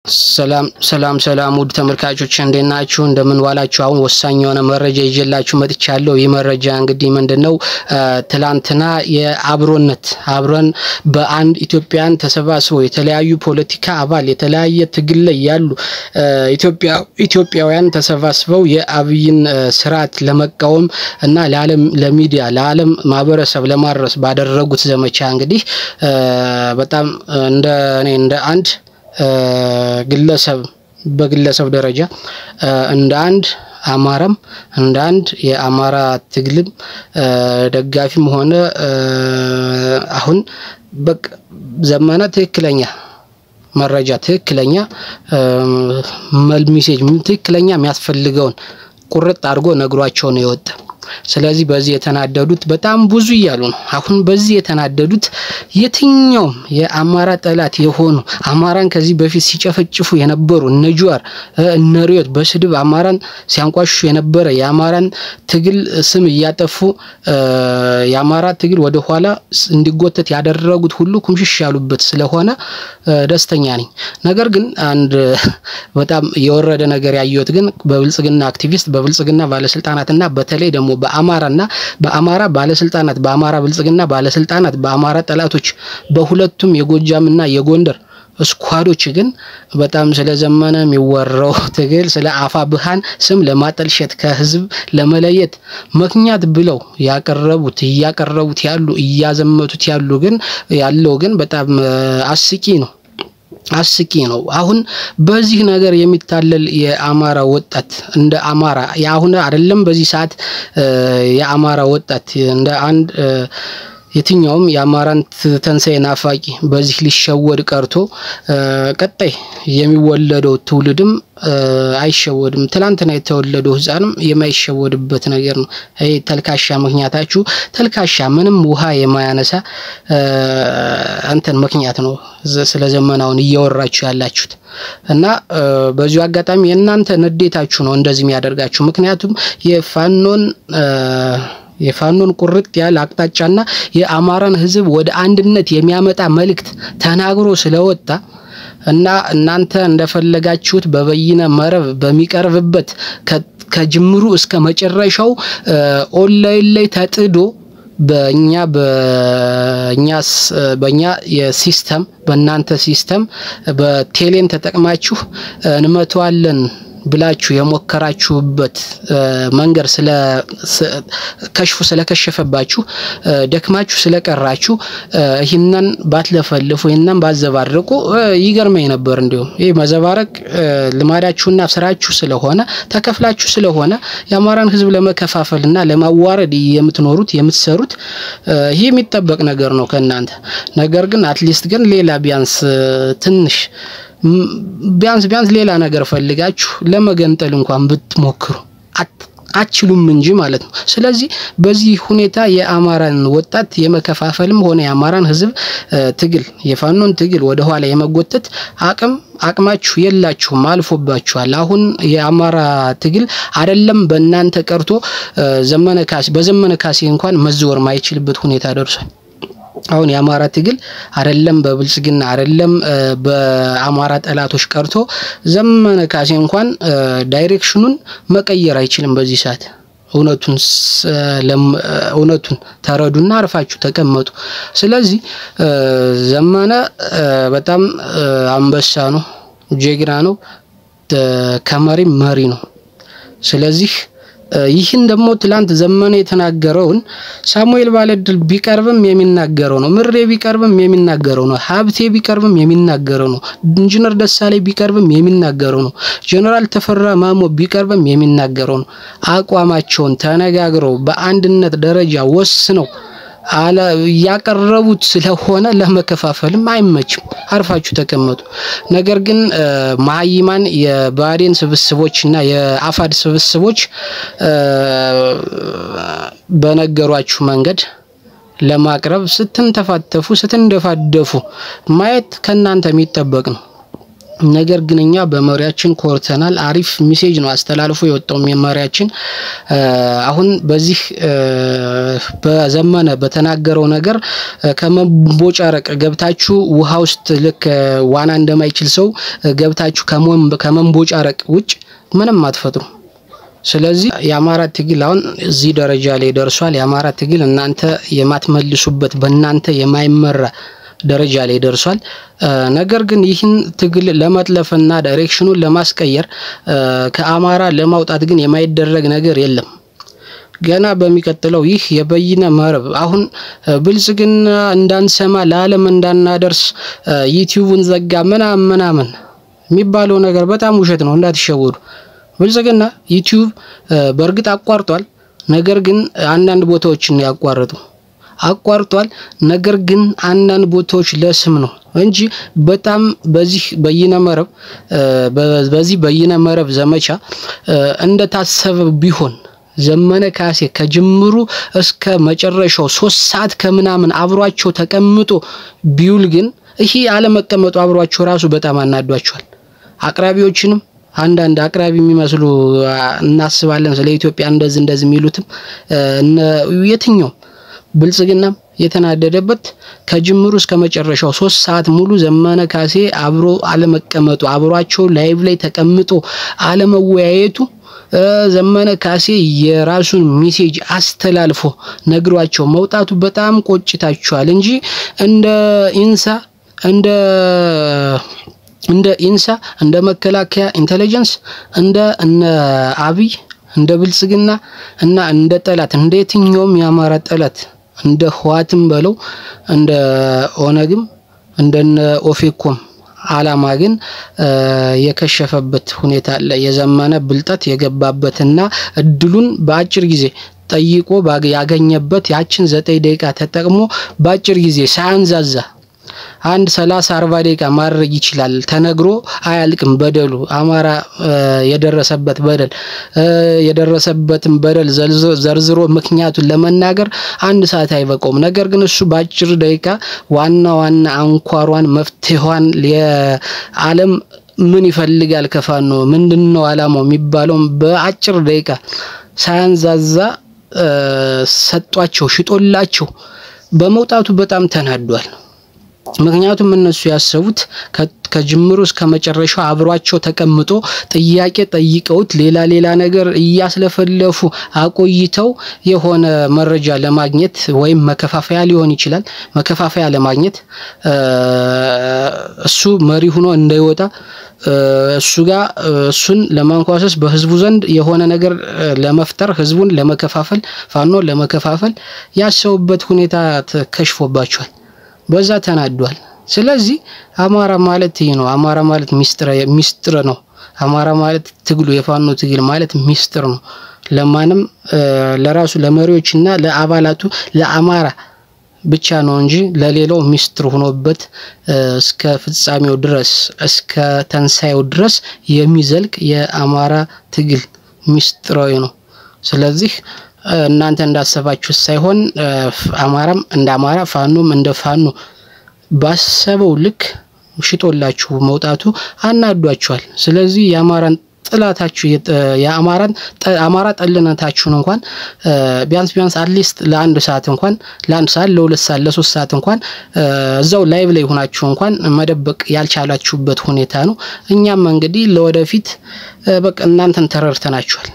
ሰላም ውድ ተመልካቾች እንደናችሁ እንደምን ዋላችሁ አሁን ወሳኝ የሆነ መረጃ ይዤላችሁ መጥቻለሁ የመረጃ እንግዲህ ምንድነው ትላንትና አብረን በአንድ ኢትዮጵያን ተሰባስበው የተለያዩ ፖለቲካ አባል የተለያየ ትግል ላይ ያሉ ኢትዮጵያውያን ተሰባስበው የአብይን ስርዓት ለመቃወም እና ለዓለም ማህበረሰብ ለማድረስ ባደረጉት ዘመቻ እንግዲህ በጣም እንደ አንድ በግለሰብ ደረጃ እንደ አንድ አማራም እንደ አንድ የአማራ ትግልም ደጋፊም ሆነ አሁን ዘመነ ትክክለኛ መረጃ ትክክለኛ ሜሴጅ ትክክለኛ የሚያስፈልገውን ቁርጥ አድርጎ ነግሯቸው ነው የወጣ ስለዚህ በዚህ የተናደዱት በጣም ብዙ ይያሉ ነው አሁን በዚህ የተናደዱት የትኛው የአማራ ጠላት የሆኑ አማራን ከዚህ በፊት ሲጨፈጭፉ የነበሩ ነጁዋር ነሪዮት በስድብ አማራን ሲያንቋሹ የነበረ የአማራን ትግል ስም ያጠፉ የአማራ ትግል ወደ ኋላ እንዲጎተት ያደረጉት ሁሉ ኩምሽሽ ያሉበት ስለሆነ ደስተኛ ነኝ ነገር ግን አንድ በጣም የወረደ ነገር ያየሁት ግን በብልጽግና አክቲቪስት በብልጽግና ባለስልጣናትና በተለይ ደግሞ በአማራ ባለስልጣናት በአማራ ብልጽግና ባለስልጣናት በአማራ ጠላቶች በሁለቱም የጎጃምና የጎንደር ስኳዶች ግን በጣም ስለዘመነ የሚወራው ትግል ስለ አፋብሃን ስም ለማጠልሸት ከህዝብ ለመለየት ምክንያት ብለው ያቀረቡት ያዘመቱት ያለው ግን በጣም አስቂ ነው አሁን በዚህ ነገር የሚታለል የአማራ ወጣት እንደ አማራ ያሁን አይደለም በዚህ ሰዓት የአማራ ወጣት እንደ አንድ የትኛውም የአማራን ተንሳይ ናፋቂ በዚህ ሊሸወድ ቀርቶ ቀጣይ የሚወለደው ትውልድም አይሸወድም ትላንትና የተወለደው ህፃንም የማይሸወድበት ነገር ነው አይ ተልካሻ ምክንያታችሁ ተልካሻ ምንም ውሃ የማያነሳ አንተን ምክንያት ነው ስለዘመናውን እያወራችሁ ያላችሁት እና በዚሁ አጋጣሚ እናንተ ንዴታችሁ ነው እንደዚህ የሚያደርጋችሁ ምክንያቱም የፋኖን ቁርጥ ያለ አቅጣጫና የአማራን ህዝብ ወደ አንድነት የሚያመጣ መልእክት ተናግሮ ስለወጣ እና እናንተ እንደፈለጋችሁት በበይነ መረብ በሚቀርብበት ከጅምሩ እስከ መጨረሻው ኦንላይን ላይ ተጥዶ በእኛ የሲስተም በእናንተ ሲስተም በቴሌን ተጠቅማችሁ እንመቷለን ብላችሁ የሞከራችሁበት መንገር ስለከሸፈባችሁ ደክማችሁ ስለቀራችሁ ይሄንን ባትለፈልፉ ይሄንን ባዘባርቁ ይገርመኝ ነበር እንደው ይሄ መዘባረቅ ልማዳችሁና ስራችሁ ስለሆነ ተከፍላችሁ ስለሆነ የአማራን ህዝብ ለመከፋፈልና ለማዋረድ የምትሰሩት ይሄ የሚጠበቅ ነገር ነው ከናንተ ነገር ግን አትሊስት ግን ሌላ ቢያንስ ትንሽ ቢያንስ ሌላ ነገር ፈልጋችሁ ለመገንጠል እንኳን ብትሞክሩ አትችሉም እንጂ ማለት ነው ስለዚህ በዚህ ሁኔታ የአማራን ወጣት የመከፋፈልም ሆነ የአማራን ህዝብ ትግል የፋኖን ትግል ወደ ኋላ የመጎተት አቅማችሁ የላችሁም አልፎባችኋል አሁን የአማራ ትግል አይደለም በእናንተ ቀርቶ በዘመነ ካሴ እንኳን መዝወር ማይችልበት ሁኔታ ደርሷል አሁን የአማራ ትግል አይደለም በብልጽግና አይደለም በአማራ ጠላቶች ቀርቶ ዘመነ ካሴ እንኳን ዳይሬክሽኑን መቀየር አይችልም በዚህ ሰዓት እውነቱን ተረዱና አርፋችሁ ተቀመጡ ስለዚህ ዘመነ በጣም አንበሳ ነው ጀግና ነው ከመሪ መሪ ነው ስለዚህ ይህን ደግሞ ትላንት ዘመነ የተናገረውን ሳሙኤል ባለድል ቢቀርብም የሚናገረው ነው ምሬ ቢቀርብም የሚናገረው ነው ሀብቴ ቢቀርብም የሚናገረው ነው ኢንጂነር ደሳለኝ ቢቀርብም የሚናገረው ነው ጀነራል ተፈራ ማሞ ቢቀርብም የሚናገረው ነው አቋማቸውን ተነጋግረው በአንድነት ደረጃ ወስነው ያቀረቡት ስለሆነ ለመከፋፈልም አይመችም አርፋችሁ ተቀመጡ ነገር ግን ማይማን የባዴን ስብስቦችና የአፋድ ስብስቦች በነገሯችሁ መንገድ ለማቅረብ ስትንደፋደፉ ማየት ከናንተ የሚጠበቅ ነው ነገር ግን እኛ በመሪያችን ኮርተናል። አሪፍ ሜሴጅ ነው አስተላልፎ የወጣው መሪያችን። አሁን በዚህ በዘመነ በተናገረው ነገር ከመቦጫረቅ ገብታችሁ ውሃ ውስጥ ልክ ዋና እንደማይችል ሰው ገብታችሁ ከመቦጫረቅ ውጭ ምንም አትፈጥሩ። ስለዚህ የአማራ ትግል አሁን እዚህ ደረጃ ላይ ደርሷል። የአማራ ትግል እናንተ የማትመልሱበት በእናንተ የማይመራ ደረጃ ላይ ደርሷል። ነገር ግን ይህን ትግል ለመጥለፍና ዳይሬክሽኑን ለማስቀየር ከአማራ ለማውጣት ግን የማይደረግ ነገር የለም። ገና በሚቀጥለው ይህ የበይነ መረብ አሁን ብልጽግና እንዳንሰማ ለዓለም እንዳናደርስ ዩቲዩብን ዘጋ ምናምን የሚባለው ነገር በጣም ውሸት ነው፣ እንዳትሸወዱ። ብልጽግና ዩቲዩብ በእርግጥ አቋርጧል። ነገር ግን አንዳንድ ቦታዎችን አቋርጧል። ነገር ግን አንዳንድ ቦታዎች ለስም ነው እንጂ በጣም በዚህ በይነ መረብ ዘመቻ እንደታሰበ ቢሆን ዘመነ ካሴ ከጅምሩ እስከ መጨረሻው 3 ሰዓት ከምናምን አብሯቸው ተቀምጦ ቢውል ግን ይሄ አለመቀመጡ አብሯቸው ራሱ በጣም አናዷቸዋል። አቅራቢዎችንም አንዳንድ አቅራቢ የሚመስሉ እናስባለን ስለ ኢትዮጵያ እንደዚህ የሚሉትም የትኛው ብልጽግና የተናደደበት ከጅምሩ እስከ መጨረሻው 3 ሰዓት ሙሉ ዘመነ ካሴ አብሮ አለመቀመጡ አብሯቸው ላይቭ ላይ ተቀምጦ አለመወያየቱ ዘመነ ካሴ የራሱን ሜሴጅ አስተላልፎ ነግሯቸው መውጣቱ በጣም ቆጭታቸዋል እንጂ እንደ ኢንሳ እንደ መከላከያ ኢንተለጀንስ እንደ አብይ እንደ ብልጽግና እና እንደ ጠላት እንደ የትኛውም የአማራ ጠላት እንደ ህዋትም በለው እንደ ኦነግም እንደነ ኦፌኮም አላማ ግን የከሸፈበት ሁኔታ አለ። የዘመነ ብልጠት የገባበትና እድሉን በአጭር ጊዜ ጠይቆ ያገኘበት ያችን 9 ደቂቃ ተጠቅሞ በአጭር ጊዜ ሳያንዛዛ 30-40 ደቂቃ ማድረግ ይችላል። ተነግሮ አያልቅም በደሉ አማራ የደረሰበትን በደል ዘርዝሮ ምክንያቱን ለመናገር 1 ሰዓት አይበቃውም። ነገር ግን እሱ በአጭር ደቂቃ ዋና አንኳሯን መፍትሄዋን ለዓለም ምን ይፈልጋል ከፋኖ ምንድነው አላማው የሚባለው በአጭር ደቂቃ ሳያንዛዛ ሰጧቸው ሽጦላቸው በመውጣቱ በጣም ተናዷል። ምክንያቱም እነሱ ያሰቡት ከጅምሩ እስከ መጨረሻው አብሯቸው ተቀምጦ ጥያቄ ጠይቀውት ሌላ ነገር እያስለፈለፉ አቆይተው የሆነ መረጃ ለማግኘት ወይም መከፋፈያ ሊሆን ይችላል መከፋፈያ ለማግኘት እሱ መሪ ሆኖ እንዳይወጣ እሱን ለማንኳሰስ በህዝቡ ዘንድ የሆነ ነገር ለመፍጠር ህዝቡን ለመከፋፈል ፋኖ ለመከፋፈል ያሰቡበት ሁኔታ ተከሽፎባቸዋል። በዛ ተናዷል። ስለዚህ አማራ ማለት ይሄ ነው። አማራ ማለት ሚስጥር ነው። አማራ ማለት ትግሉ የፋኖ ትግል ማለት ሚስጥር ነው። ለማንም ለራሱ ለመሪዎችና ለአባላቱ ለአማራ ብቻ ነው እንጂ ለሌላው ሚስጥር ሆኖበት እስከ ፍጻሜው ድረስ እስከ ተንሳኤው ድረስ የሚዘልቅ የአማራ ትግል ሚስጥራዊ ነው። ስለዚህ እናንተ እንዳሰባችሁ ሳይሆን አማራም እንደ አማራ ፋኖም እንደ ፋኖ ባሰበው ልክ ሽጦላችሁ መውጣቱ አናዷቸዋል። ስለዚህ የአማራን ጥላታችሁ የአማራ ጠልነታችሁን እንኳን ቢያንስ አትሊስት ለ1 ሰዓት እንኳን ለ1 ሰዓት ለ2 ሰዓት ለ3 ሰዓት እንኳን እዛው ላይቭ ላይ ሆናችሁ እንኳን መደበቅ ያልቻላችሁበት ሁኔታ ነው። እኛም እንግዲህ ለወደፊት በቃ እናንተን ተረርተናችኋል።